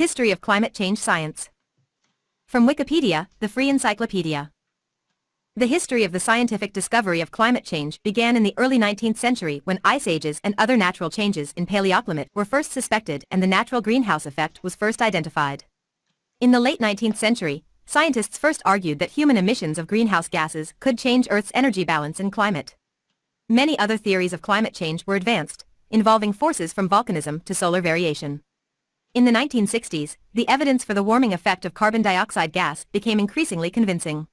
History of Climate Change Science. From Wikipedia, the free encyclopedia. The history of the scientific discovery of climate change began in the early 19th century when ice ages and other natural changes in Paleoclimate were first suspected and the natural greenhouse effect was first identified. In the late 19th century, scientists first argued that human emissions of greenhouse gases could change Earth's energy balance and climate. Many other theories of climate change were advanced, involving forces from volcanism to solar variation. In the 1960s, the evidence for the warming effect of carbon dioxide gas became increasingly convincing.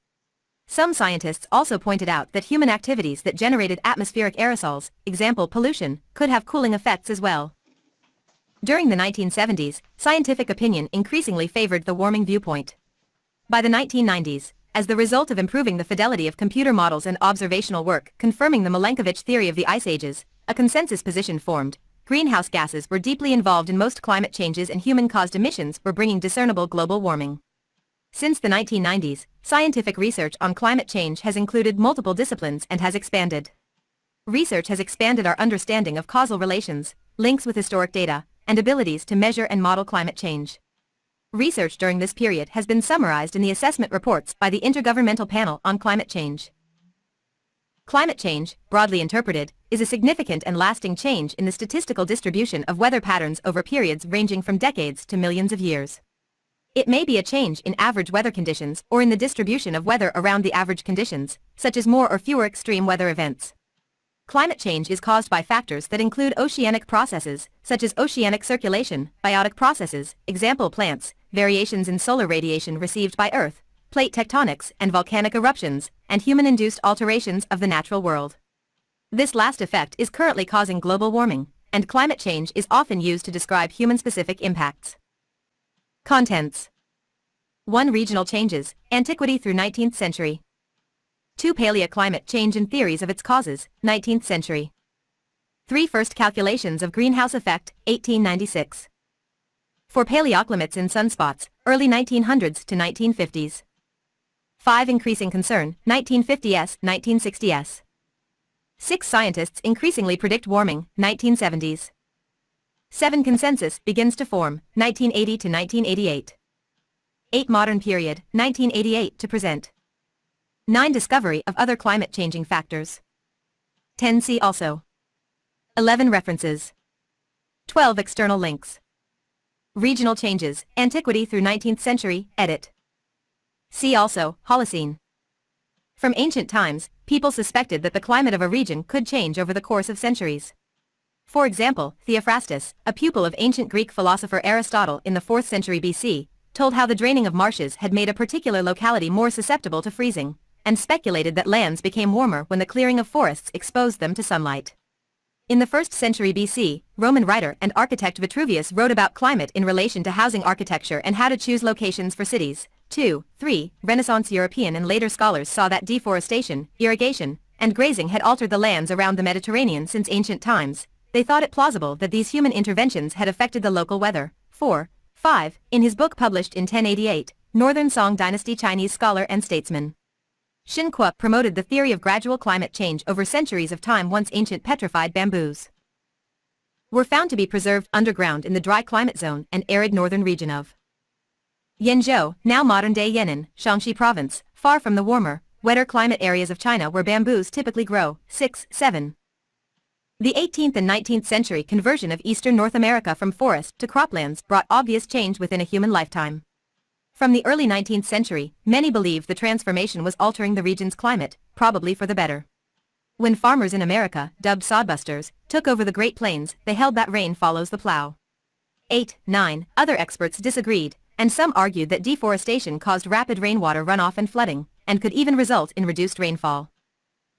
Some scientists also pointed out that human activities that generated atmospheric aerosols, example pollution, could have cooling effects as well. During the 1970s, scientific opinion increasingly favored the warming viewpoint. By the 1990s, as the result of improving the fidelity of computer models and observational work confirming the Milankovitch theory of the ice ages, a consensus position formed: greenhouse gases were deeply involved in most climate changes and human-caused emissions were bringing discernible global warming. Since the 1990s, scientific research on climate change has included multiple disciplines and has expanded. Research has expanded our understanding of causal relations, links with historic data, and abilities to measure and model climate change. Research during this period has been summarized in the assessment reports by the Intergovernmental Panel on Climate Change. Climate change, broadly interpreted, is a significant and lasting change in the statistical distribution of weather patterns over periods ranging from decades to millions of years. It may be a change in average weather conditions or in the distribution of weather around the average conditions, such as more or fewer extreme weather events. Climate change is caused by factors that include oceanic processes, such as oceanic circulation, biotic processes, example plants, variations in solar radiation received by Earth, plate tectonics and volcanic eruptions, and human-induced alterations of the natural world. This last effect is currently causing global warming, and climate change is often used to describe human-specific impacts. Contents: 1. Regional changes, antiquity through 19th century. 2. Paleoclimate change and theories of its causes, 19th century. 3. First calculations of greenhouse effect, 1896. 4. Paleoclimates in sunspots, early 1900s to 1950s. 5. Increasing concern, 1950s, 1960s. 6. Scientists increasingly predict warming, 1970s. 7. Consensus begins to form, 1980 to 1988. 8. Modern period, 1988 to present. 9. Discovery of other climate-changing factors. 10. See also. 11. References. 12. External links. Regional changes, antiquity through 19th century, edit. See also, Holocene. From ancient times, people suspected that the climate of a region could change over the course of centuries. For example, Theophrastus, a pupil of ancient Greek philosopher Aristotle in the 4th century BC, told how the draining of marshes had made a particular locality more susceptible to freezing, and speculated that lands became warmer when the clearing of forests exposed them to sunlight. In the 1st century BC, Roman writer and architect Vitruvius wrote about climate in relation to housing architecture and how to choose locations for cities. 2. 3. Renaissance European and later scholars saw that deforestation, irrigation, and grazing had altered the lands around the Mediterranean since ancient times. They thought it plausible that these human interventions had affected the local weather. 4. 5. In his book published in 1088, Northern Song Dynasty Chinese scholar and statesman Xin Kuo promoted the theory of gradual climate change over centuries of time. Once ancient petrified bamboos were found to be preserved underground in the dry climate zone and arid northern region of Yenzhou, now modern-day Yan'an, Shaanxi province, far from the warmer, wetter climate areas of China where bamboos typically grow. 6. 7. The 18th and 19th century conversion of eastern North America from forest to croplands brought obvious change within a human lifetime. From the early 19th century, many believed the transformation was altering the region's climate, probably for the better. When farmers in America, dubbed sodbusters, took over the Great Plains, they held that rain follows the plow. 8. 9. Other experts disagreed, and some argued that deforestation caused rapid rainwater runoff and flooding, and could even result in reduced rainfall.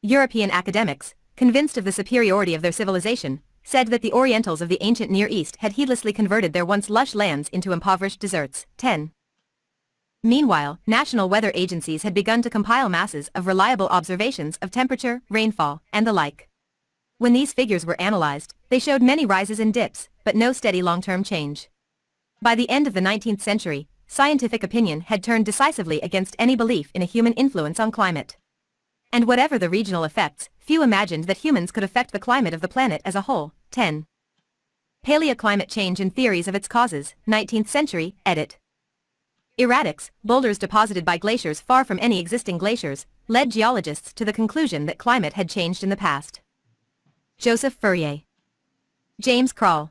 European academics, convinced of the superiority of their civilization, said that the Orientals of the ancient Near East had heedlessly converted their once lush lands into impoverished deserts. 10. Meanwhile, national weather agencies had begun to compile masses of reliable observations of temperature, rainfall, and the like. When these figures were analyzed, they showed many rises and dips, but no steady long-term change. By the end of the 19th century, scientific opinion had turned decisively against any belief in a human influence on climate. And whatever the regional effects, few imagined that humans could affect the climate of the planet as a whole. 10. Paleoclimate Change and Theories of Its Causes, 19th Century, edit. Erratics, boulders deposited by glaciers far from any existing glaciers, led geologists to the conclusion that climate had changed in the past. Joseph Fourier. James Krall.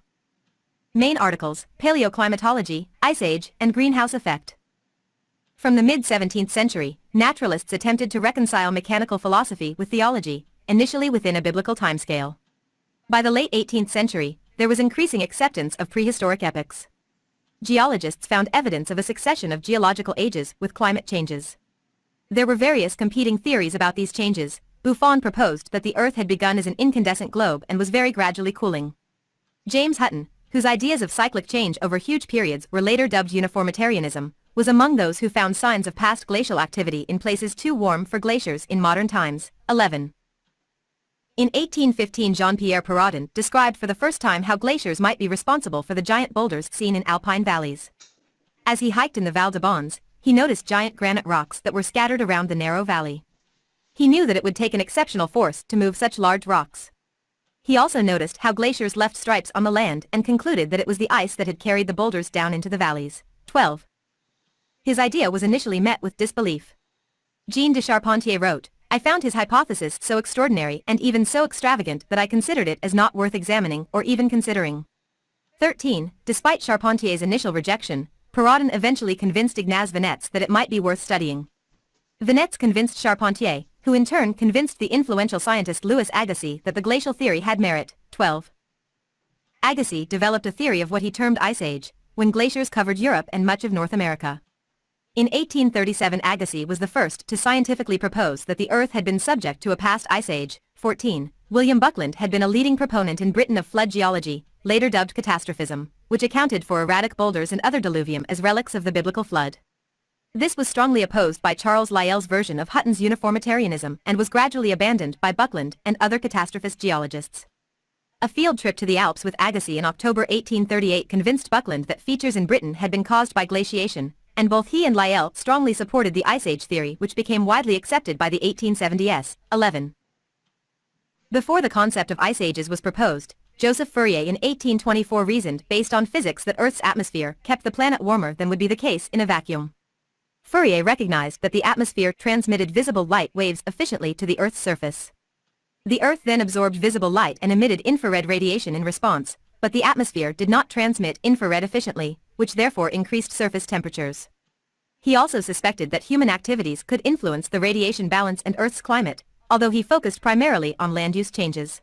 Main articles, Paleoclimatology, Ice Age, and Greenhouse Effect. From the mid-17th century, naturalists attempted to reconcile mechanical philosophy with theology, initially within a biblical timescale. By the late 18th century, there was increasing acceptance of prehistoric epochs. Geologists found evidence of a succession of geological ages with climate changes. There were various competing theories about these changes. Buffon proposed that the Earth had begun as an incandescent globe and was very gradually cooling. James Hutton, whose ideas of cyclic change over huge periods were later dubbed uniformitarianism, was among those who found signs of past glacial activity in places too warm for glaciers in modern times. 11. In 1815, Jean-Pierre Perrodin described for the first time how glaciers might be responsible for the giant boulders seen in alpine valleys. As he hiked in the Val de Bons, he noticed giant granite rocks that were scattered around the narrow valley. He knew that it would take an exceptional force to move such large rocks. He also noticed how glaciers left stripes on the land and concluded that it was the ice that had carried the boulders down into the valleys. 12. His idea was initially met with disbelief. Jean de Charpentier wrote, "I found his hypothesis so extraordinary and even so extravagant that I considered it as not worth examining or even considering." 13. Despite Charpentier's initial rejection, Perrodin eventually convinced Ignaz Venetz that it might be worth studying. Venetz convinced Charpentier, who in turn convinced the influential scientist Louis Agassiz that the glacial theory had merit. 12. Agassiz developed a theory of what he termed Ice Age, when glaciers covered Europe and much of North America. In 1837, Agassiz was the first to scientifically propose that the Earth had been subject to a past ice age. 14. William Buckland had been a leading proponent in Britain of flood geology, later dubbed catastrophism, which accounted for erratic boulders and other diluvium as relics of the biblical flood. This was strongly opposed by Charles Lyell's version of Hutton's uniformitarianism and was gradually abandoned by Buckland and other catastrophist geologists. A field trip to the Alps with Agassiz in October 1838 convinced Buckland that features in Britain had been caused by glaciation, and both he and Lyell strongly supported the Ice Age theory, which became widely accepted by the 1870s. 11. Before the concept of ice ages was proposed, Joseph Fourier in 1824 reasoned based on physics that Earth's atmosphere kept the planet warmer than would be the case in a vacuum. Fourier recognized that the atmosphere transmitted visible light waves efficiently to the Earth's surface. The Earth then absorbed visible light and emitted infrared radiation in response, but the atmosphere did not transmit infrared efficiently, which therefore increased surface temperatures. He also suspected that human activities could influence the radiation balance and Earth's climate, although he focused primarily on land use changes.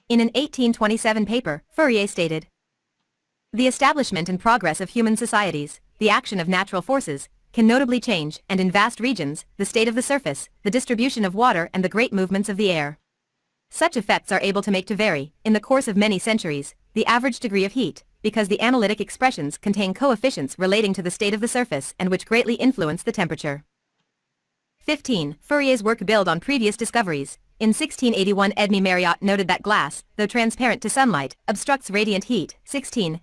In an 1827 paper, Fourier stated, "The establishment and progress of human societies, the action of natural forces, can notably change, and in vast regions, the state of the surface, the distribution of water and the great movements of the air. Such effects are able to make to vary, in the course of many centuries, the average degree of heat, because the analytic expressions contain coefficients relating to the state of the surface and which greatly influence the temperature." 15. Fourier's work built on previous discoveries. In 1681, Edmé Marriott noted that glass, though transparent to sunlight, obstructs radiant heat. 17.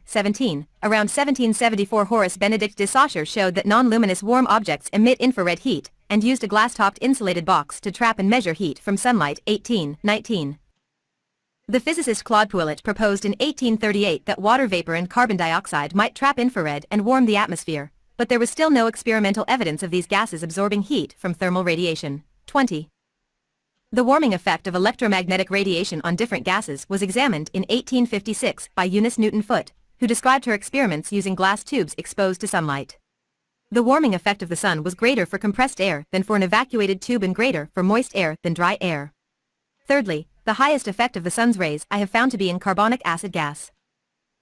Around 1774, Horace Benedict de Saussure showed that non-luminous warm objects emit infrared heat, and used a glass-topped insulated box to trap and measure heat from sunlight. 19. The physicist Claude Pouillet proposed in 1838 that water vapor and carbon dioxide might trap infrared and warm the atmosphere, but there was still no experimental evidence of these gases absorbing heat from thermal radiation. 20. The warming effect of electromagnetic radiation on different gases was examined in 1856 by Eunice Newton Foote, who described her experiments using glass tubes exposed to sunlight. The warming effect of the sun was greater for compressed air than for an evacuated tube and greater for moist air than dry air. Thirdly, the highest effect of the sun's rays I have found to be in carbonic acid gas.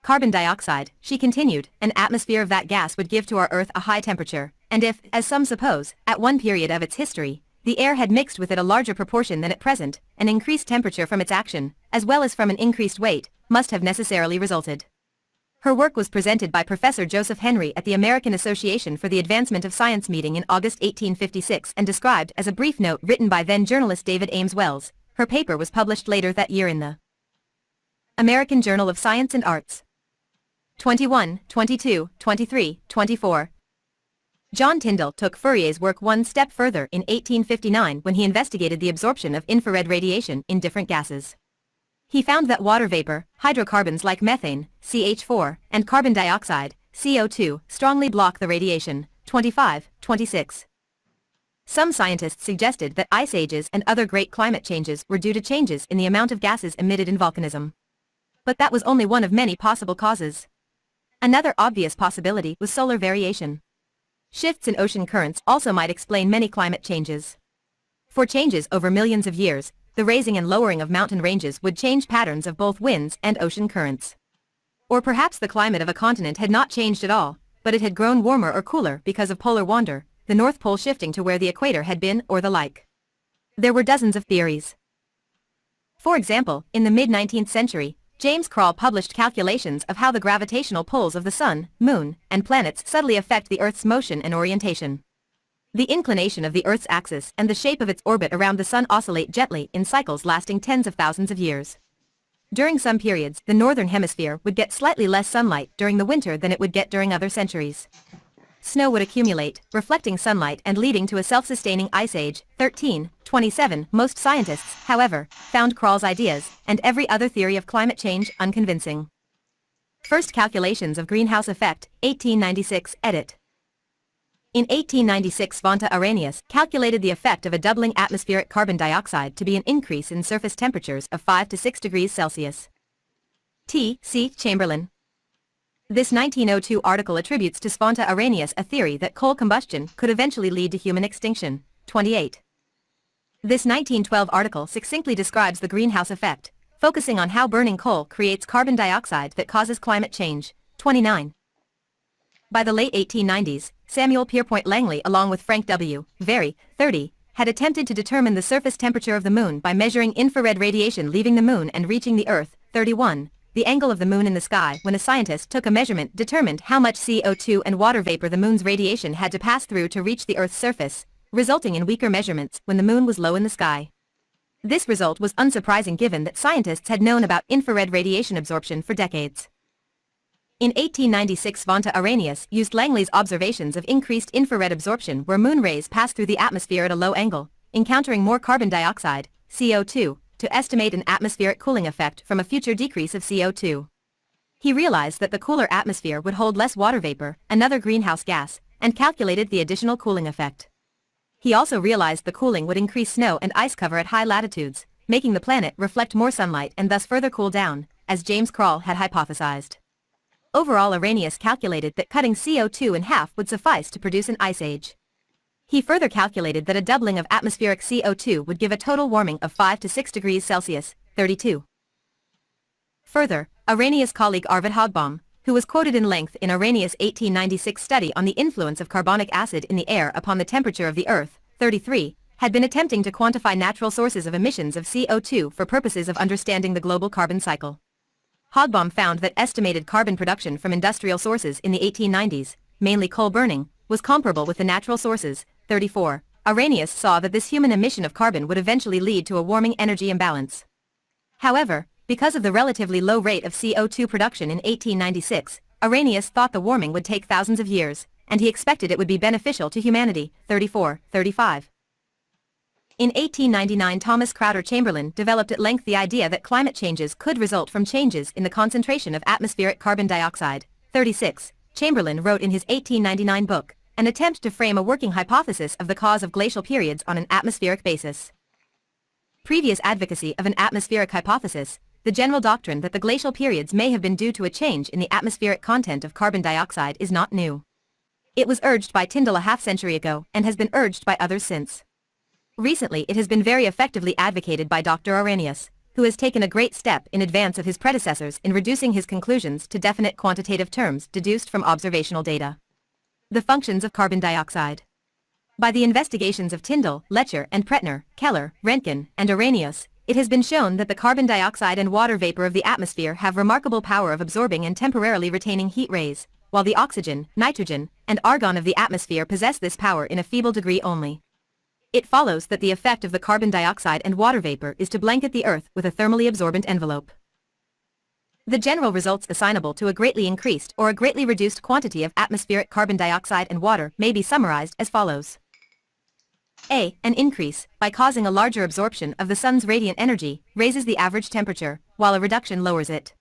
Carbon dioxide, she continued, an atmosphere of that gas would give to our Earth a high temperature, and if, as some suppose, at one period of its history, the air had mixed with it a larger proportion than at present, an increased temperature from its action, as well as from an increased weight, must have necessarily resulted. Her work was presented by Professor Joseph Henry at the American Association for the Advancement of Science meeting in August 1856 and described as a brief note written by then-journalist David Ames Wells. Her paper was published later that year in the American Journal of Science and Arts. 21, 22, 23, 24. John Tyndall took Fourier's work one step further in 1859 when he investigated the absorption of infrared radiation in different gases. He found that water vapor, hydrocarbons like methane, CH4, and carbon dioxide, CO2, strongly block the radiation. 25-26. Some scientists suggested that ice ages and other great climate changes were due to changes in the amount of gases emitted in volcanism. But that was only one of many possible causes. Another obvious possibility was solar variation. Shifts in ocean currents also might explain many climate changes. For changes over millions of years, the raising and lowering of mountain ranges would change patterns of both winds and ocean currents. Or perhaps the climate of a continent had not changed at all, but it had grown warmer or cooler because of polar wander, the North Pole shifting to where the equator had been, or the like. There were dozens of theories. For example, in the mid-19th century, James Krall published calculations of how the gravitational pulls of the Sun, Moon, and planets subtly affect the Earth's motion and orientation. The inclination of the Earth's axis and the shape of its orbit around the Sun oscillate gently in cycles lasting tens of thousands of years. During some periods, the northern hemisphere would get slightly less sunlight during the winter than it would get during other centuries. Snow would accumulate, reflecting sunlight and leading to a self-sustaining ice age. 13-27. Most scientists, however, found Krall's ideas and every other theory of climate change unconvincing. First calculations of greenhouse effect, 1896, edit. In 1896, Svante Arrhenius calculated the effect of a doubling atmospheric carbon dioxide to be an increase in surface temperatures of 5 to 6 degrees Celsius. T.C. Chamberlain. This 1902 article attributes to Svante Arrhenius a theory that coal combustion could eventually lead to human extinction. 28. This 1912 article succinctly describes the greenhouse effect, focusing on how burning coal creates carbon dioxide that causes climate change. 29. By the late 1890s, Samuel Pierpont Langley along with Frank W. Very, 30, had attempted to determine the surface temperature of the Moon by measuring infrared radiation leaving the Moon and reaching the Earth. 31. The angle of the Moon in the sky when a scientist took a measurement determined how much CO2 and water vapor the Moon's radiation had to pass through to reach the Earth's surface, resulting in weaker measurements when the Moon was low in the sky. This result was unsurprising given that scientists had known about infrared radiation absorption for decades. In 1896, Svante Arrhenius used Langley's observations of increased infrared absorption where Moon rays pass through the atmosphere at a low angle, encountering more carbon dioxide, CO2, to estimate an atmospheric cooling effect from a future decrease of CO2. He realized that the cooler atmosphere would hold less water vapor, another greenhouse gas, and calculated the additional cooling effect. He also realized the cooling would increase snow and ice cover at high latitudes, making the planet reflect more sunlight and thus further cool down, as James Krall had hypothesized. Overall, Arrhenius calculated that cutting CO2 in half would suffice to produce an ice age. He further calculated that a doubling of atmospheric CO2 would give a total warming of 5 to 6 degrees Celsius, 32. Further, Arrhenius' colleague Arvid Hogbaum, who was quoted in length in Arrhenius' 1896 study on the influence of carbonic acid in the air upon the temperature of the Earth, 33, had been attempting to quantify natural sources of emissions of CO2 for purposes of understanding the global carbon cycle. Hogbaum found that estimated carbon production from industrial sources in the 1890s, mainly coal burning, was comparable with the natural sources. 34. Arrhenius saw that this human emission of carbon would eventually lead to a warming energy imbalance. However, because of the relatively low rate of CO2 production in 1896, Arrhenius thought the warming would take thousands of years, and he expected it would be beneficial to humanity. 34, 35. In 1899, Thomas Crowder Chamberlain developed at length the idea that climate changes could result from changes in the concentration of atmospheric carbon dioxide. 36. Chamberlain wrote in his 1899 book, An Attempt to Frame a Working Hypothesis of the Cause of Glacial Periods on an Atmospheric Basis. Previous advocacy of an atmospheric hypothesis, the general doctrine that the glacial periods may have been due to a change in the atmospheric content of carbon dioxide, is not new. It was urged by Tyndall a half-century ago and has been urged by others since. Recently it has been very effectively advocated by Dr. Arrhenius, who has taken a great step in advance of his predecessors in reducing his conclusions to definite quantitative terms deduced from observational data. The functions of carbon dioxide. By the investigations of Tyndall, Lecher and Pretner, Keller, Röntgen, and Arrhenius, it has been shown that the carbon dioxide and water vapor of the atmosphere have remarkable power of absorbing and temporarily retaining heat rays, while the oxygen, nitrogen, and argon of the atmosphere possess this power in a feeble degree only. It follows that the effect of the carbon dioxide and water vapor is to blanket the Earth with a thermally absorbent envelope. The general results assignable to a greatly increased or a greatly reduced quantity of atmospheric carbon dioxide and water may be summarized as follows. A. An increase, by causing a larger absorption of the sun's radiant energy, raises the average temperature, while a reduction lowers it.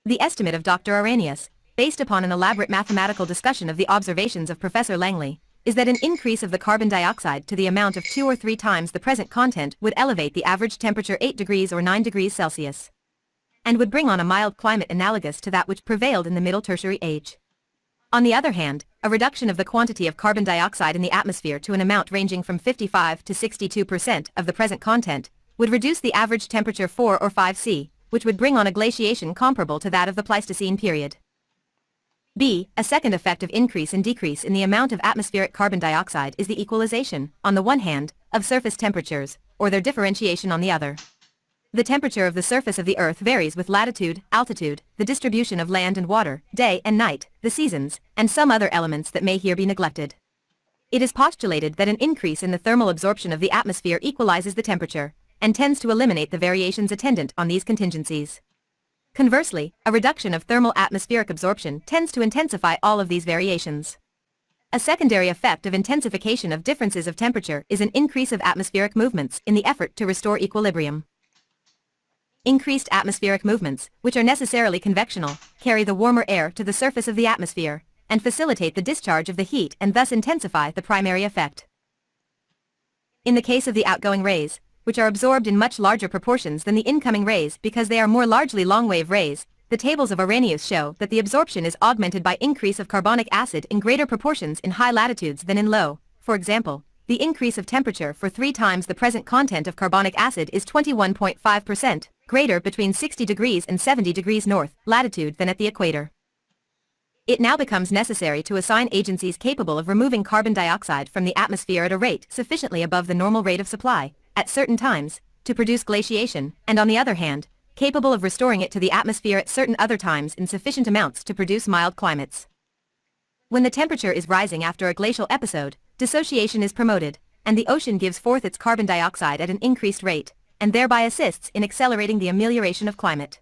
The estimate of Dr. Arrhenius, based upon an elaborate mathematical discussion of the observations of Professor Langley, is that an increase of the carbon dioxide to the amount of 2 or 3 times the present content would elevate the average temperature 8 degrees or 9 degrees Celsius, and would bring on a mild climate analogous to that which prevailed in the Middle Tertiary Age. On the other hand, a reduction of the quantity of carbon dioxide in the atmosphere to an amount ranging from 55 to 62% of the present content would reduce the average temperature 4 or 5 C, which would bring on a glaciation comparable to that of the Pleistocene period. B. A second effect of increase and decrease in the amount of atmospheric carbon dioxide is the equalization, on the one hand, of surface temperatures, or their differentiation on the other. The temperature of the surface of the Earth varies with latitude, altitude, the distribution of land and water, day and night, the seasons, and some other elements that may here be neglected. It is postulated that an increase in the thermal absorption of the atmosphere equalizes the temperature, and tends to eliminate the variations attendant on these contingencies. Conversely, a reduction of thermal atmospheric absorption tends to intensify all of these variations. A secondary effect of intensification of differences of temperature is an increase of atmospheric movements in the effort to restore equilibrium. Increased atmospheric movements, which are necessarily convectional, carry the warmer air to the surface of the atmosphere, and facilitate the discharge of the heat and thus intensify the primary effect. In the case of the outgoing rays, which are absorbed in much larger proportions than the incoming rays because they are more largely long-wave rays, the tables of Arrhenius show that the absorption is augmented by increase of carbonic acid in greater proportions in high latitudes than in low. For example, the increase of temperature for 3 times the present content of carbonic acid is 21.5% greater between 60 degrees and 70 degrees north latitude than at the equator. It now becomes necessary to assign agencies capable of removing carbon dioxide from the atmosphere at a rate sufficiently above the normal rate of supply, at certain times, to produce glaciation, and on the other hand, capable of restoring it to the atmosphere at certain other times in sufficient amounts to produce mild climates. When the temperature is rising after a glacial episode, dissociation is promoted, and the ocean gives forth its carbon dioxide at an increased rate, and thereby assists in accelerating the amelioration of climate.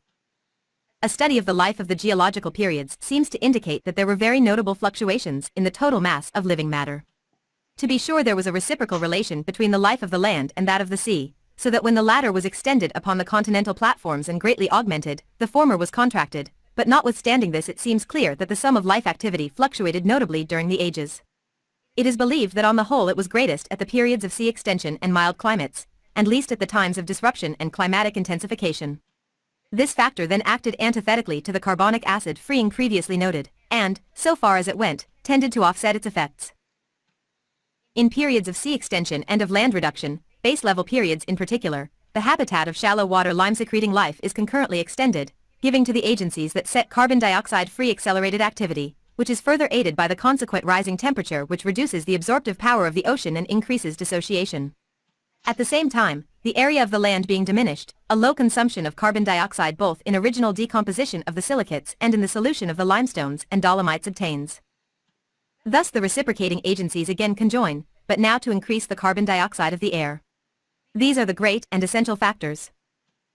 A study of the life of the geological periods seems to indicate that there were very notable fluctuations in the total mass of living matter. To be sure, there was a reciprocal relation between the life of the land and that of the sea, so that when the latter was extended upon the continental platforms and greatly augmented, the former was contracted, but notwithstanding this it seems clear that the sum of life activity fluctuated notably during the ages. It is believed that on the whole it was greatest at the periods of sea extension and mild climates, and least at the times of disruption and climatic intensification. This factor then acted antithetically to the carbonic acid freeing previously noted, and, so far as it went, tended to offset its effects. In periods of sea extension and of land reduction, base-level periods in particular, the habitat of shallow water lime-secreting life is concurrently extended, giving to the agencies that set carbon dioxide-free accelerated activity, which is further aided by the consequent rising temperature which reduces the absorptive power of the ocean and increases dissociation. At the same time, the area of the land being diminished, a low consumption of carbon dioxide both in original decomposition of the silicates and in the solution of the limestones and dolomites obtains. Thus the reciprocating agencies again conjoin, but now to increase the carbon dioxide of the air. These are the great and essential factors.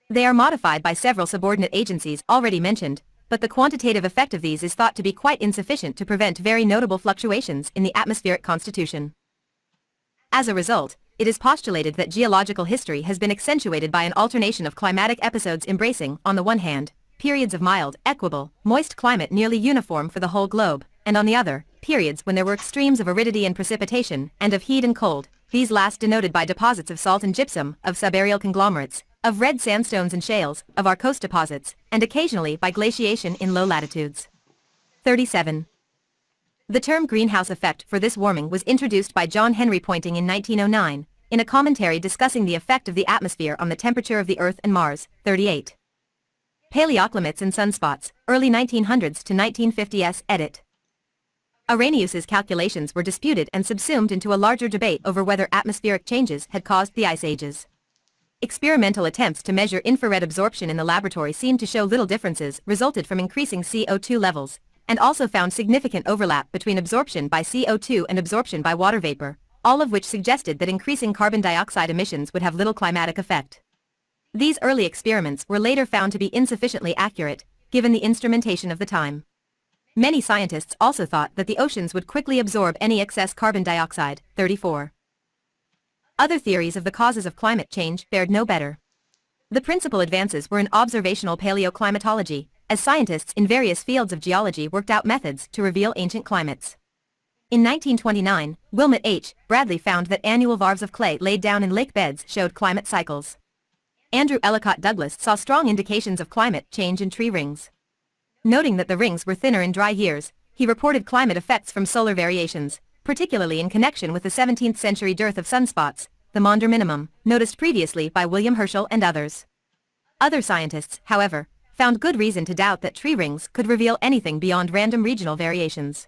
They are modified by several subordinate agencies already mentioned, but the quantitative effect of these is thought to be quite insufficient to prevent very notable fluctuations in the atmospheric constitution. As a result, it is postulated that geological history has been accentuated by an alternation of climatic episodes embracing, on the one hand, periods of mild, equable, moist climate nearly uniform for the whole globe, and on the other, periods when there were extremes of aridity and precipitation, and of heat and cold, these last denoted by deposits of salt and gypsum, of subaerial conglomerates, of red sandstones and shales, of our coast deposits, and occasionally by glaciation in low latitudes. 37. The term greenhouse effect for this warming was introduced by John Henry Poynting in 1909, in a commentary discussing the effect of the atmosphere on the temperature of the Earth and Mars. 38. Paleoclimates and sunspots, early 1900s to 1950s, edit. Arrhenius's calculations were disputed and subsumed into a larger debate over whether atmospheric changes had caused the ice ages. Experimental attempts to measure infrared absorption in the laboratory seemed to show little differences resulted from increasing CO2 levels, and also found significant overlap between absorption by CO2 and absorption by water vapor, all of which suggested that increasing carbon dioxide emissions would have little climatic effect. These early experiments were later found to be insufficiently accurate, given the instrumentation of the time. Many scientists also thought that the oceans would quickly absorb any excess carbon dioxide. 34. Other theories of the causes of climate change fared no better. The principal advances were in observational paleoclimatology, as scientists in various fields of geology worked out methods to reveal ancient climates. In 1929, Wilmot H. Bradley found that annual varves of clay laid down in lake beds showed climate cycles. Andrew Ellicott Douglas saw strong indications of climate change in tree rings. Noting that the rings were thinner in dry years, he reported climate effects from solar variations, particularly in connection with the 17th century dearth of sunspots, the Maunder minimum, noticed previously by William Herschel and others. Other scientists, however, found good reason to doubt that tree rings could reveal anything beyond random regional variations.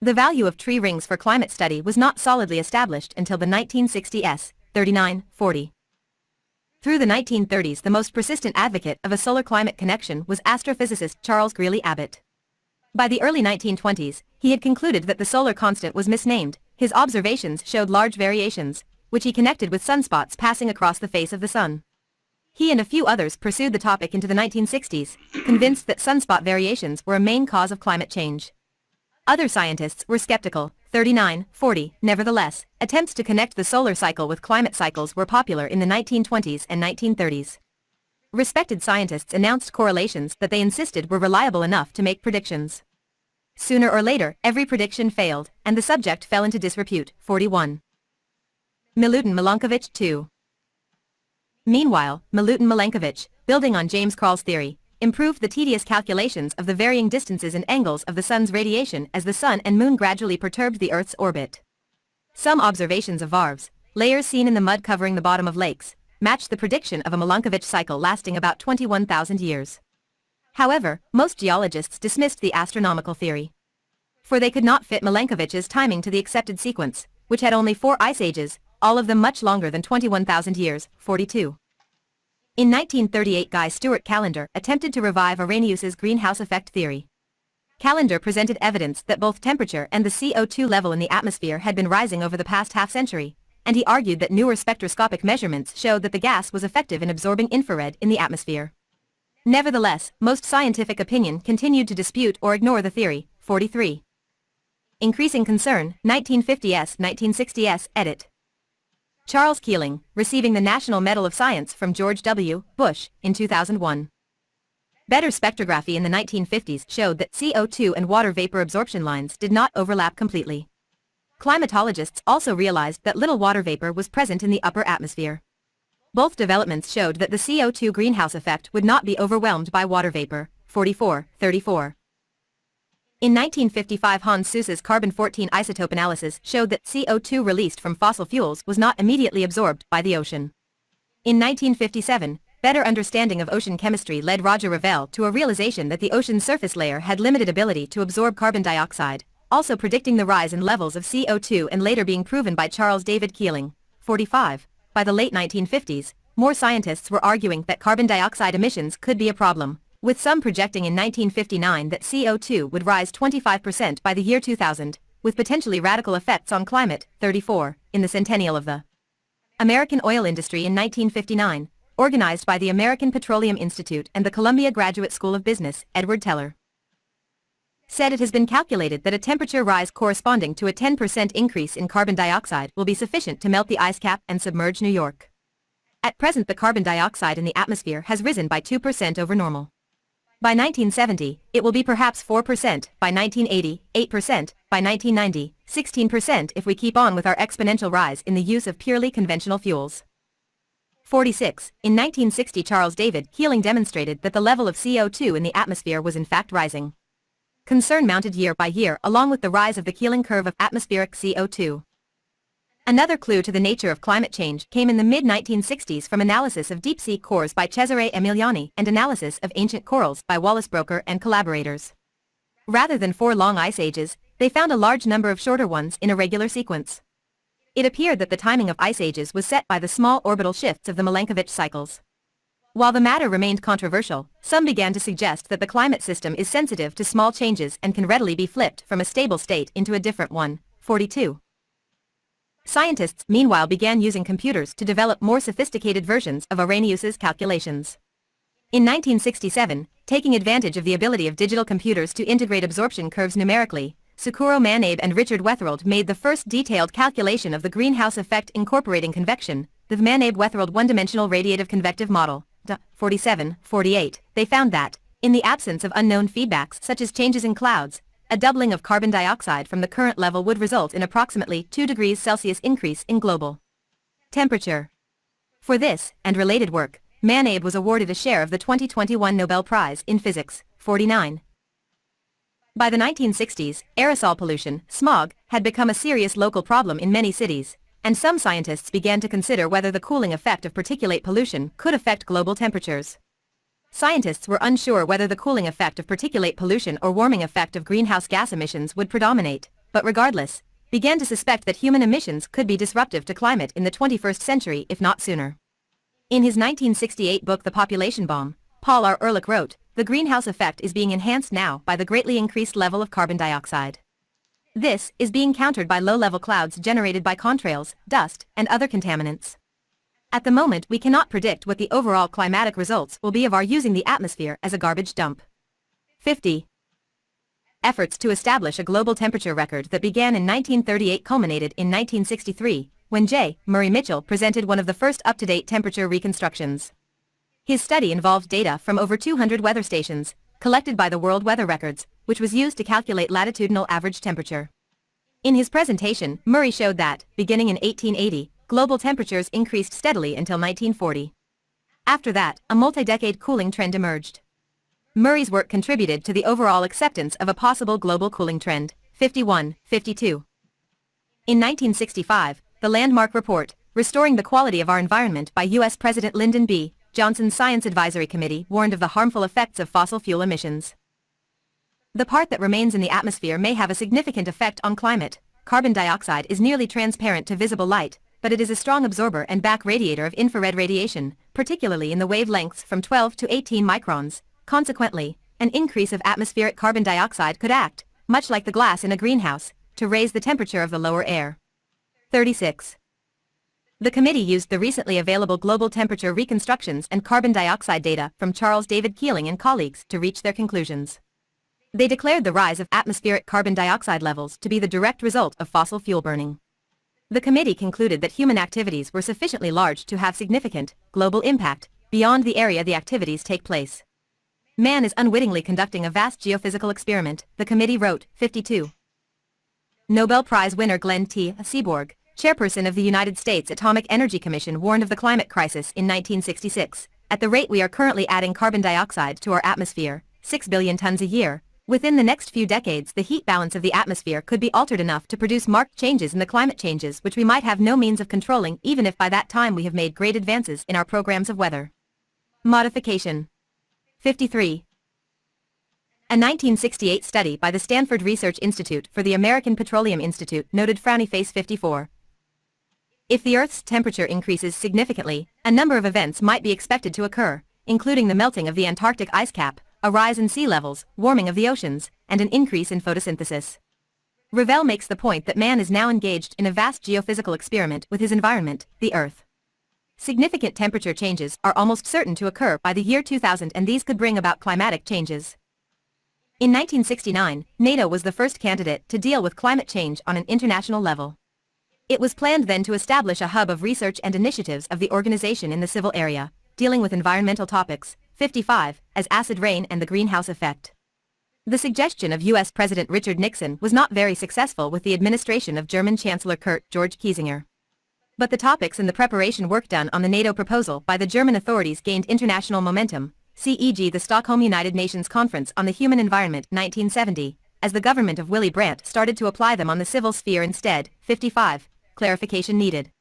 The value of tree rings for climate study was not solidly established until the 1960s, 39-40. Through the 1930s, the most persistent advocate of a solar-climate connection was astrophysicist Charles Greeley Abbott. By the early 1920s, he had concluded that the solar constant was misnamed. His observations showed large variations, which he connected with sunspots passing across the face of the sun. He and a few others pursued the topic into the 1960s, convinced that sunspot variations were a main cause of climate change. Other scientists were skeptical. 39-40. Nevertheless, attempts to connect the solar cycle with climate cycles were popular in the 1920s and 1930s. Respected scientists announced correlations that they insisted were reliable enough to make predictions. Sooner or later, every prediction failed, and the subject fell into disrepute. 41. Milutin-Milankovitch 2. Meanwhile, Milutin-Milankovitch, building on James Krall's theory, improved the tedious calculations of the varying distances and angles of the sun's radiation as the sun and moon gradually perturbed the Earth's orbit. Some observations of varves, layers seen in the mud covering the bottom of lakes, matched the prediction of a Milankovitch cycle lasting about 21,000 years. However, most geologists dismissed the astronomical theory. For they could not fit Milankovitch's timing to the accepted sequence, which had only 4 ice ages, all of them much longer than 21,000 years. 42. In 1938, Guy Stewart Callendar attempted to revive Arrhenius's greenhouse effect theory. Callendar presented evidence that both temperature and the CO2 level in the atmosphere had been rising over the past half-century, and he argued that newer spectroscopic measurements showed that the gas was effective in absorbing infrared in the atmosphere. Nevertheless, most scientific opinion continued to dispute or ignore the theory. 43. Increasing concern, 1950s-1960s, edit. Charles Keeling, receiving the National Medal of Science from George W. Bush, in 2001. Better spectrography in the 1950s showed that CO2 and water vapor absorption lines did not overlap completely. Climatologists also realized that little water vapor was present in the upper atmosphere. Both developments showed that the CO2 greenhouse effect would not be overwhelmed by water vapor. 44-34. In 1955, Hans Suess's carbon-14 isotope analysis showed that CO2 released from fossil fuels was not immediately absorbed by the ocean. In 1957, better understanding of ocean chemistry led Roger Revelle to a realization that the ocean's surface layer had limited ability to absorb carbon dioxide, also predicting the rise in levels of CO2 and later being proven by Charles David Keeling. 45. By the late 1950s, more scientists were arguing that carbon dioxide emissions could be a problem, with some projecting in 1959 that CO2 would rise 25% by the year 2000, with potentially radical effects on climate. 34. In the centennial of the American oil industry in 1959, organized by the American Petroleum Institute and the Columbia Graduate School of Business, Edward Teller said it has been calculated that a temperature rise corresponding to a 10% increase in carbon dioxide will be sufficient to melt the ice cap and submerge New York. At present, the carbon dioxide in the atmosphere has risen by 2% over normal. By 1970, it will be perhaps 4%, by 1980, 8%, by 1990, 16% if we keep on with our exponential rise in the use of purely conventional fuels. 46. In 1960, Charles David Keeling demonstrated that the level of CO2 in the atmosphere was in fact rising. Concern mounted year by year along with the rise of the Keeling curve of atmospheric CO2. Another clue to the nature of climate change came in the mid-1960s from analysis of deep-sea cores by Cesare Emiliani and analysis of ancient corals by Wallace Broecker and collaborators. Rather than 4 long ice ages, they found a large number of shorter ones in a regular sequence. It appeared that the timing of ice ages was set by the small orbital shifts of the Milankovitch cycles. While the matter remained controversial, some began to suggest that the climate system is sensitive to small changes and can readily be flipped from a stable state into a different one. 42. Scientists, meanwhile, began using computers to develop more sophisticated versions of Arrhenius's calculations. In 1967, taking advantage of the ability of digital computers to integrate absorption curves numerically, Socorro Manabe and Richard Wethrold made the first detailed calculation of the greenhouse effect incorporating convection, the Manabe-Wethrold one-dimensional radiative convective model, 47-48. They found that, in the absence of unknown feedbacks such as changes in clouds, a doubling of carbon dioxide from the current level would result in approximately 2 degrees Celsius increase in global temperature. For this, and related work, Manabe was awarded a share of the 2021 Nobel Prize in Physics, 49. By the 1960s, aerosol pollution, smog, had become a serious local problem in many cities, and some scientists began to consider whether the cooling effect of particulate pollution could affect global temperatures. Scientists were unsure whether the cooling effect of particulate pollution or warming effect of greenhouse gas emissions would predominate, but regardless, began to suspect that human emissions could be disruptive to climate in the 21st century if not sooner. In his 1968 book The Population Bomb, Paul R. Ehrlich wrote, "The greenhouse effect is being enhanced now by the greatly increased level of carbon dioxide. This is being countered by low-level clouds generated by contrails, dust, and other contaminants. At the moment we cannot predict what the overall climatic results will be of our using the atmosphere as a garbage dump." 50. Efforts to establish a global temperature record that began in 1938 culminated in 1963, when J. Murray Mitchell presented one of the first up-to-date temperature reconstructions. His study involved data from over 200 weather stations, collected by the World Weather Records, which was used to calculate latitudinal average temperature. In his presentation, Murray showed that, beginning in 1880, global temperatures increased steadily until 1940. After that, a multi-decade cooling trend emerged. Murray's work contributed to the overall acceptance of a possible global cooling trend, 51-52. In 1965, the landmark report, Restoring the Quality of Our Environment by U.S. President Lyndon B. Johnson's Science Advisory Committee warned of the harmful effects of fossil fuel emissions. The part that remains in the atmosphere may have a significant effect on climate. Carbon dioxide is nearly transparent to visible light, but it is a strong absorber and back radiator of infrared radiation, particularly in the wavelengths from 12 to 18 microns. Consequently, an increase of atmospheric carbon dioxide could act, much like the glass in a greenhouse, to raise the temperature of the lower air. 36. The committee used the recently available global temperature reconstructions and carbon dioxide data from Charles David Keeling and colleagues to reach their conclusions. They declared the rise of atmospheric carbon dioxide levels to be the direct result of fossil fuel burning. The committee concluded that human activities were sufficiently large to have significant, global impact, beyond the area the activities take place. Man is unwittingly conducting a vast geophysical experiment, the committee wrote, 52. Nobel Prize winner Glenn T. Seaborg, chairperson of the United States Atomic Energy Commission, warned of the climate crisis in 1966. At the rate we are currently adding carbon dioxide to our atmosphere, 6 billion tons a year, within the next few decades the heat balance of the atmosphere could be altered enough to produce marked changes in the climate changes which we might have no means of controlling even if by that time we have made great advances in our programs of weather modification. 53. A 1968 study by the Stanford Research Institute for the American Petroleum Institute noted frowny face 54. If the Earth's temperature increases significantly, a number of events might be expected to occur, including the melting of the Antarctic ice cap, a rise in sea levels, warming of the oceans, and an increase in photosynthesis. Ravel makes the point that man is now engaged in a vast geophysical experiment with his environment, the Earth. Significant temperature changes are almost certain to occur by the year 2000 and these could bring about climatic changes. In 1969, NATO was the first candidate to deal with climate change on an international level. It was planned then to establish a hub of research and initiatives of the organization in the civil area, dealing with environmental topics, 55, as acid rain and the greenhouse effect. The suggestion of U.S. President Richard Nixon was not very successful with the administration of German Chancellor Kurt George Kiesinger. But the topics and the preparation work done on the NATO proposal by the German authorities gained international momentum, e.g. the Stockholm United Nations Conference on the Human Environment 1970, as the government of Willy Brandt started to apply them on the civil sphere instead, 55, clarification needed.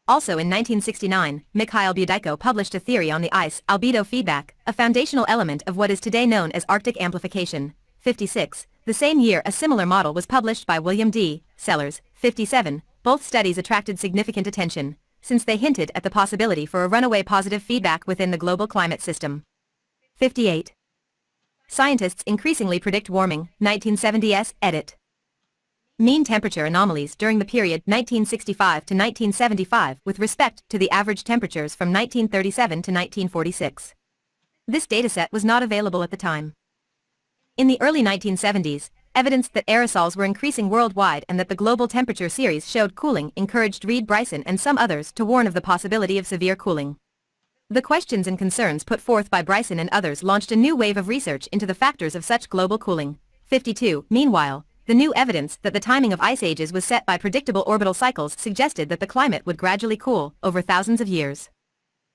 Also in 1969, Mikhail Budyko published a theory on the ice albedo feedback, a foundational element of what is today known as Arctic amplification, 56. The same year a similar model was published by William D. Sellers, 57. Both studies attracted significant attention, since they hinted at the possibility for a runaway positive feedback within the global climate system. 58. Scientists increasingly predict warming, 1970s, edit. Mean temperature anomalies during the period 1965 to 1975 with respect to the average temperatures from 1937 to 1946. This dataset was not available at the time. In the early 1970s, evidence that aerosols were increasing worldwide and that the global temperature series showed cooling encouraged Reed Bryson and some others to warn of the possibility of severe cooling. The questions and concerns put forth by Bryson and others launched a new wave of research into the factors of such global cooling. 52. Meanwhile, the new evidence that the timing of ice ages was set by predictable orbital cycles suggested that the climate would gradually cool over thousands of years.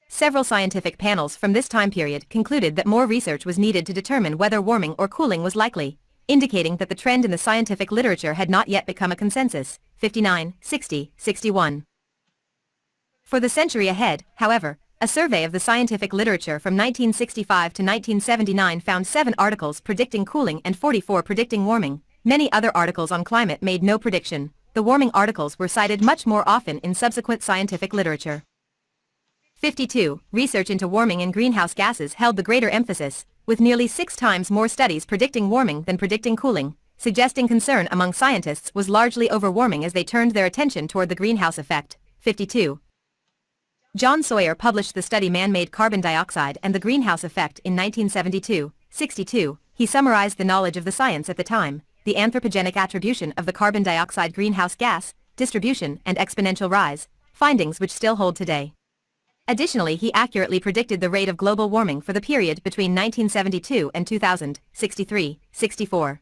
Several scientific panels from this time period concluded that more research was needed to determine whether warming or cooling was likely, indicating that the trend in the scientific literature had not yet become a consensus. 59, 60, 61. For the century ahead, however, a survey of the scientific literature from 1965 to 1979 found 7 articles predicting cooling and 44 predicting warming. Many other articles on climate made no prediction. The warming articles were cited much more often in subsequent scientific literature. 52. Research into warming and greenhouse gases held the greater emphasis, with nearly 6 times more studies predicting warming than predicting cooling, suggesting concern among scientists was largely over warming as they turned their attention toward the greenhouse effect. 52. John Sawyer published the study Man-Made Carbon Dioxide and the Greenhouse Effect in 1972. 62. He summarized the knowledge of the science at the time, the anthropogenic attribution of the carbon dioxide greenhouse gas, distribution and exponential rise, findings which still hold today. Additionally, he accurately predicted the rate of global warming for the period between 1972 and 2000. 63, 64.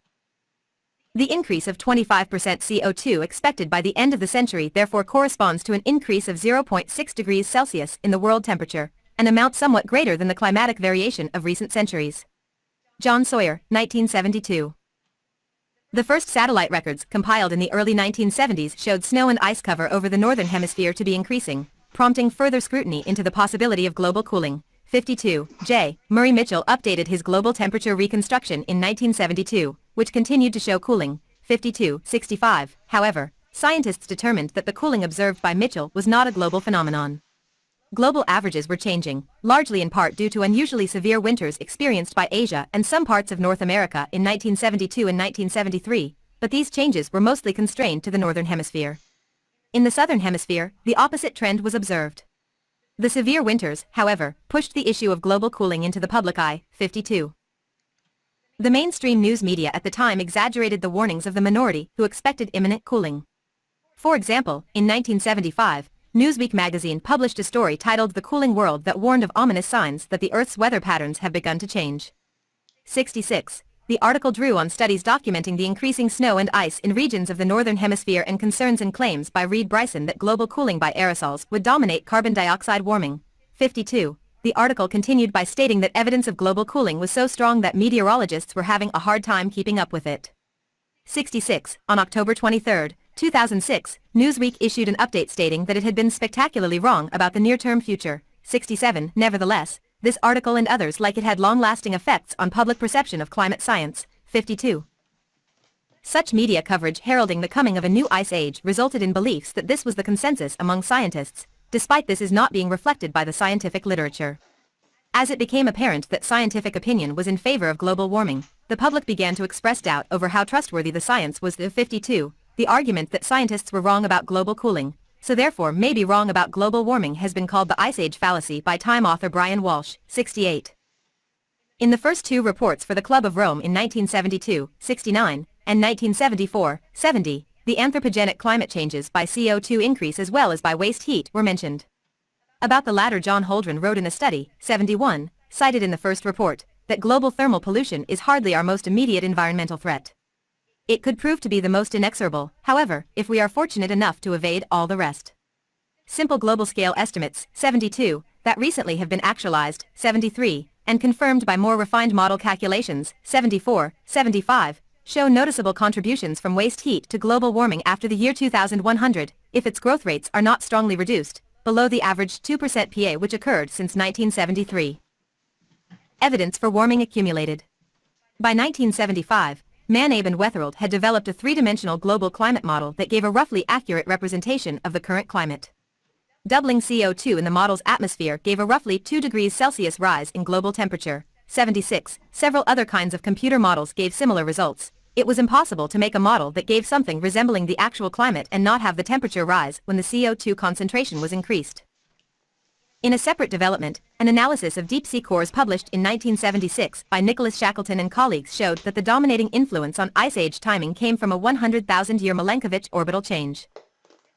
The increase of 25% CO2 expected by the end of the century therefore corresponds to an increase of 0.6 degrees Celsius in the world temperature, an amount somewhat greater than the climatic variation of recent centuries. John Sawyer, 1972. The first satellite records compiled in the early 1970s showed snow and ice cover over the northern hemisphere to be increasing, prompting further scrutiny into the possibility of global cooling. 52. J. Murray Mitchell updated his global temperature reconstruction in 1972, which continued to show cooling. 52. 65. However, scientists determined that the cooling observed by Mitchell was not a global phenomenon. Global averages were changing, largely in part due to unusually severe winters experienced by Asia and some parts of North America in 1972 and 1973, but these changes were mostly constrained to the northern hemisphere. In the southern hemisphere, the opposite trend was observed. The severe winters, however, pushed the issue of global cooling into the public eye. 52. The mainstream news media at the time exaggerated the warnings of the minority who expected imminent cooling. For example, in 1975, Newsweek magazine published a story titled The Cooling World that warned of ominous signs that the Earth's weather patterns have begun to change. 66. The article drew on studies documenting the increasing snow and ice in regions of the northern hemisphere and concerns and claims by Reed Bryson that global cooling by aerosols would dominate carbon dioxide warming. 52. The article continued by stating that evidence of global cooling was so strong that meteorologists were having a hard time keeping up with it. 66. On October 23, 2006, Newsweek issued an update stating that it had been spectacularly wrong about the near-term future. 67. Nevertheless, this article and others like it had long-lasting effects on public perception of climate science. 52. Such media coverage heralding the coming of a new ice age resulted in beliefs that this was the consensus among scientists, despite this is not being reflected by the scientific literature. As it became apparent that scientific opinion was in favor of global warming, the public began to express doubt over how trustworthy the science was. 52. The argument that scientists were wrong about global cooling, so therefore may be wrong about global warming, has been called the Ice Age fallacy by Time author Brian Walsh. 68. In the first 2 reports for the Club of Rome in 1972, 69, and 1974, 70, the anthropogenic climate changes by CO2 increase as well as by waste heat were mentioned. About the latter, John Holdren wrote in a study, 71, cited in the first report, that global thermal pollution is hardly our most immediate environmental threat. It could prove to be the most inexorable, however, if we are fortunate enough to evade all the rest. Simple global scale estimates, 72, that recently have been actualized, 73, and confirmed by more refined model calculations, 74, 75, show noticeable contributions from waste heat to global warming after the year 2100, if its growth rates are not strongly reduced, below the average 2% PA which occurred since 1973. Evidence for warming accumulated. By 1975, Abbott and Wetherill had developed a 3-dimensional global climate model that gave a roughly accurate representation of the current climate. Doubling CO2 in the model's atmosphere gave a roughly 2 degrees Celsius rise in global temperature. 76. Several other kinds of computer models gave similar results. It was impossible to make a model that gave something resembling the actual climate and not have the temperature rise when the CO2 concentration was increased. In a separate development, An analysis of deep-sea cores published in 1976 by Nicholas Shackleton and colleagues showed that the dominating influence on ice age timing came from a 100,000-year Milankovitch orbital change.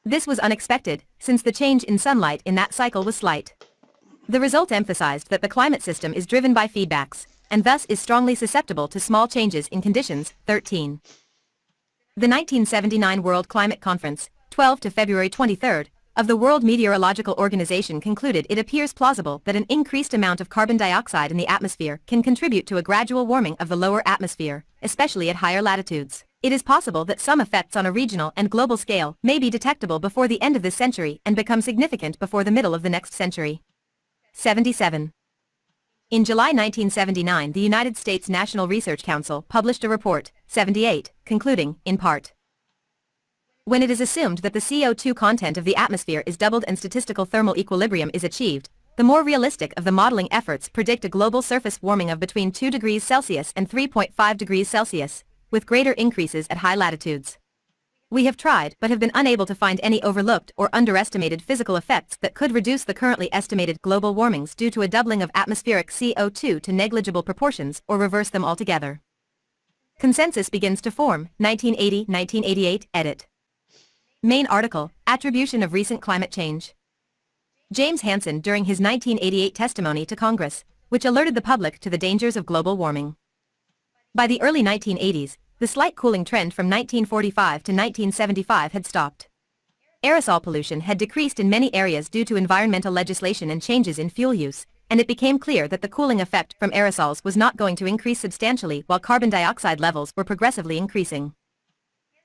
This was unexpected, since the change in sunlight in that cycle was slight. The result emphasized that the climate system is driven by feedbacks, and thus is strongly susceptible to small changes in conditions. 13. The 1979 World Climate Conference, 12 to February 23, of the World Meteorological Organization concluded it appears plausible that an increased amount of carbon dioxide in the atmosphere can contribute to a gradual warming of the lower atmosphere, especially at higher latitudes. It is possible that some effects on a regional and global scale may be detectable before the end of this century and become significant before the middle of the next century. 77. In July 1979, the United States National Research Council published a report, 78, concluding, in part, when it is assumed that the CO2 content of the atmosphere is doubled and statistical thermal equilibrium is achieved, the more realistic of the modeling efforts predict a global surface warming of between 2 degrees Celsius and 3.5 degrees Celsius, with greater increases at high latitudes. We have tried but have been unable to find any overlooked or underestimated physical effects that could reduce the currently estimated global warmings due to a doubling of atmospheric CO2 to negligible proportions or reverse them altogether. Consensus begins to form, 1980-1988, edit. Main article, Attribution of Recent Climate Change. James Hansen during his 1988 testimony to Congress, which alerted the public to the dangers of global warming. By the early 1980s, the slight cooling trend from 1945 to 1975 had stopped. Aerosol pollution had decreased in many areas due to environmental legislation and changes in fuel use, and it became clear that the cooling effect from aerosols was not going to increase substantially while carbon dioxide levels were progressively increasing.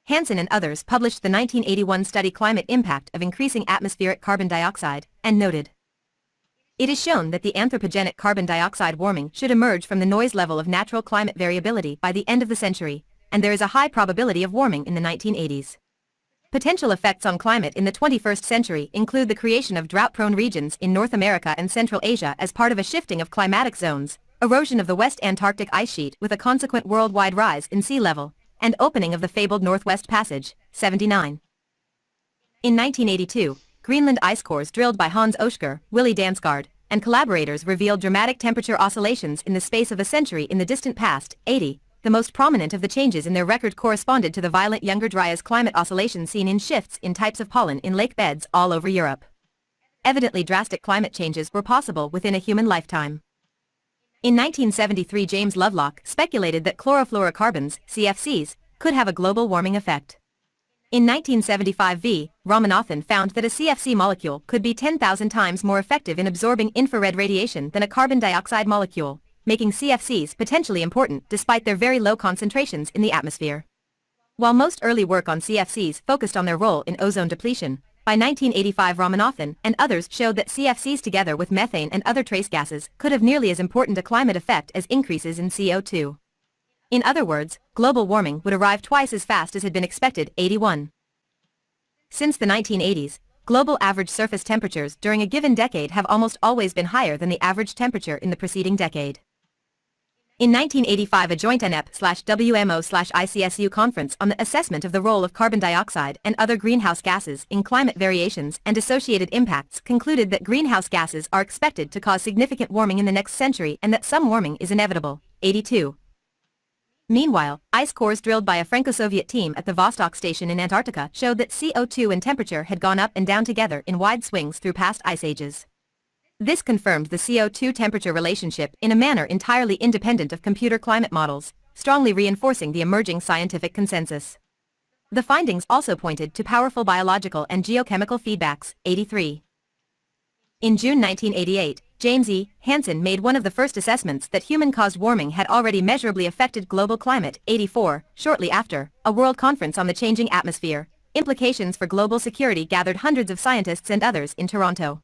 Hansen and others published the 1981 study Climate Impact of Increasing Atmospheric Carbon Dioxide, and noted, it is shown that the anthropogenic carbon dioxide warming should emerge from the noise level of natural climate variability by the end of the century, and there is a high probability of warming in the 1980s. Potential effects on climate in the 21st century include the creation of drought-prone regions in North America and Central Asia as part of a shifting of climatic zones, erosion of the West Antarctic ice sheet with a consequent worldwide rise in sea level, and opening of the fabled Northwest Passage, 79. In 1982, Greenland Ice Cores drilled by Hans Oeschger, Willy Dansgaard, and collaborators revealed dramatic temperature oscillations in the space of a century in the distant past, 80. The most prominent of the changes in their record corresponded to the violent Younger Dryas climate oscillation seen in shifts in types of pollen in lake beds all over Europe. Evidently drastic climate changes were possible within a human lifetime. In 1973, James Lovelock speculated that chlorofluorocarbons, CFCs, could have a global warming effect. In 1975, V. Ramanathan found that a CFC molecule could be 10,000 times more effective in absorbing infrared radiation than a carbon dioxide molecule, making CFCs potentially important despite their very low concentrations in the atmosphere. While most early work on CFCs focused on their role in ozone depletion, by 1985 Ramanathan and others showed that CFCs together with methane and other trace gases could have nearly as important a climate effect as increases in CO2. In other words, global warming would arrive twice as fast as had been expected. 81. Since the 1980s, global average surface temperatures during a given decade have almost always been higher than the average temperature in the preceding decade. In 1985, a joint UNEP/WMO/ICSU conference on the assessment of the role of carbon dioxide and other greenhouse gases in climate variations and associated impacts concluded that greenhouse gases are expected to cause significant warming in the next century and that some warming is inevitable. 82. Meanwhile, ice cores drilled by a Franco-Soviet team at the Vostok station in Antarctica showed that CO2 and temperature had gone up and down together in wide swings through past ice ages. This confirmed the CO2 temperature relationship in a manner entirely independent of computer climate models, strongly reinforcing the emerging scientific consensus. The findings also pointed to powerful biological and geochemical feedbacks. 83. In June 1988, James E. Hansen made one of the first assessments that human-caused warming had already measurably affected global climate. 84. Shortly after, a world conference on the changing atmosphere, implications for global security gathered hundreds of scientists and others in Toronto.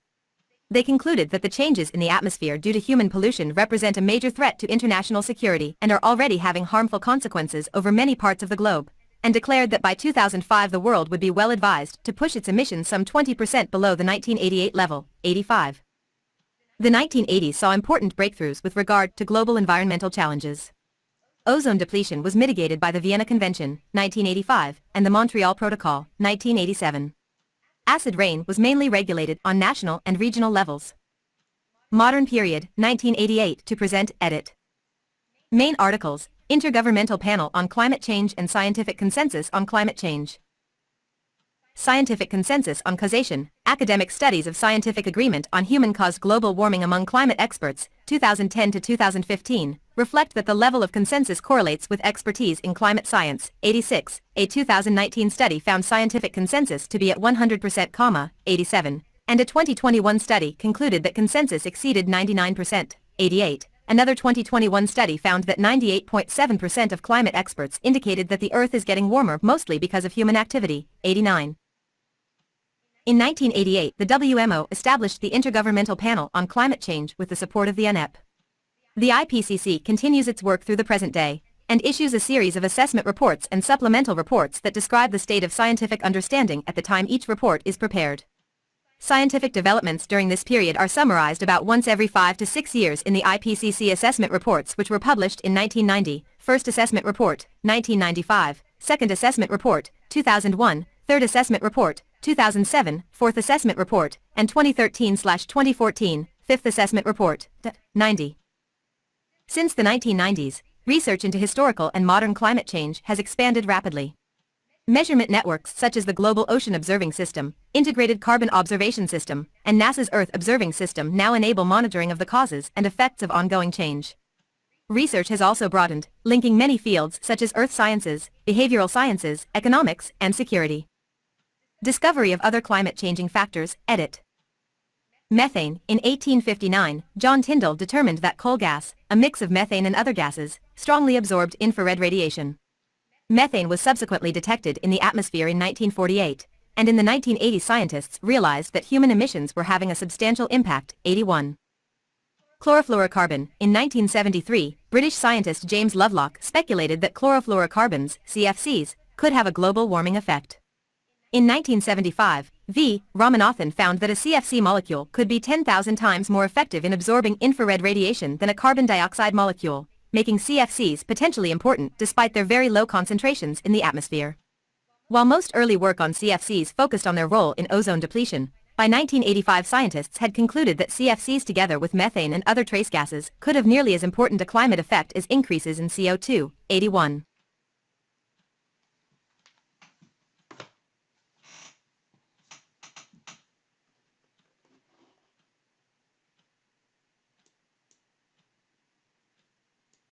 They concluded that the changes in the atmosphere due to human pollution represent a major threat to international security and are already having harmful consequences over many parts of the globe, and declared that by 2005 the world would be well advised to push its emissions some 20% below the 1988 level. 85. The 1980s saw important breakthroughs with regard to global environmental challenges. Ozone depletion was mitigated by the Vienna Convention, 1985, and the Montreal Protocol, 1987. Acid rain was mainly regulated on national and regional levels. Modern period, 1988 to present, edit. Main articles, Intergovernmental Panel on Climate Change and Scientific Consensus on Climate Change. Scientific Consensus on Causation, Academic Studies of Scientific Agreement on Human-Caused Global Warming Among Climate Experts, 2010 to 2015, reflect that the level of consensus correlates with expertise in climate science, 86. A 2019 study found scientific consensus to be at 100%, 87, and a 2021 study concluded that consensus exceeded 99%, 88. Another 2021 study found that 98.7% of climate experts indicated that the Earth is getting warmer mostly because of human activity, 89. In 1988, the WMO established the Intergovernmental Panel on Climate Change with the support of the UNEP. The IPCC continues its work through the present day, and issues a series of assessment reports and supplemental reports that describe the state of scientific understanding at the time each report is prepared. Scientific developments during this period are summarized about once every 5 to 6 years in the IPCC assessment reports, which were published in 1990, First Assessment Report, 1995, Second Assessment Report, 2001, Third Assessment Report, 2007, Fourth Assessment Report, and 2013/2014, Fifth Assessment Report, 90. Since the 1990s, research into historical and modern climate change has expanded rapidly. Measurement networks such as the Global Ocean Observing System, Integrated Carbon Observation System, and NASA's Earth Observing System now enable monitoring of the causes and effects of ongoing change. Research has also broadened, linking many fields such as earth sciences, behavioral sciences, economics, and security. Discovery of other climate-changing factors, edit. Methane. In 1859, John Tyndall determined that coal gas, a mix of methane and other gases, strongly absorbed infrared radiation. Methane was subsequently detected in the atmosphere in 1948, and in the 1980s scientists realized that human emissions were having a substantial impact, 81. Chlorofluorocarbon. In 1973, British scientist James Lovelock speculated that chlorofluorocarbons, CFCs, could have a global warming effect. In 1975, V. Ramanathan found that a CFC molecule could be 10,000 times more effective in absorbing infrared radiation than a carbon dioxide molecule, making CFCs potentially important despite their very low concentrations in the atmosphere. While most early work on CFCs focused on their role in ozone depletion, by 1985 scientists had concluded that CFCs together with methane and other trace gases could have nearly as important a climate effect as increases in CO2, 81.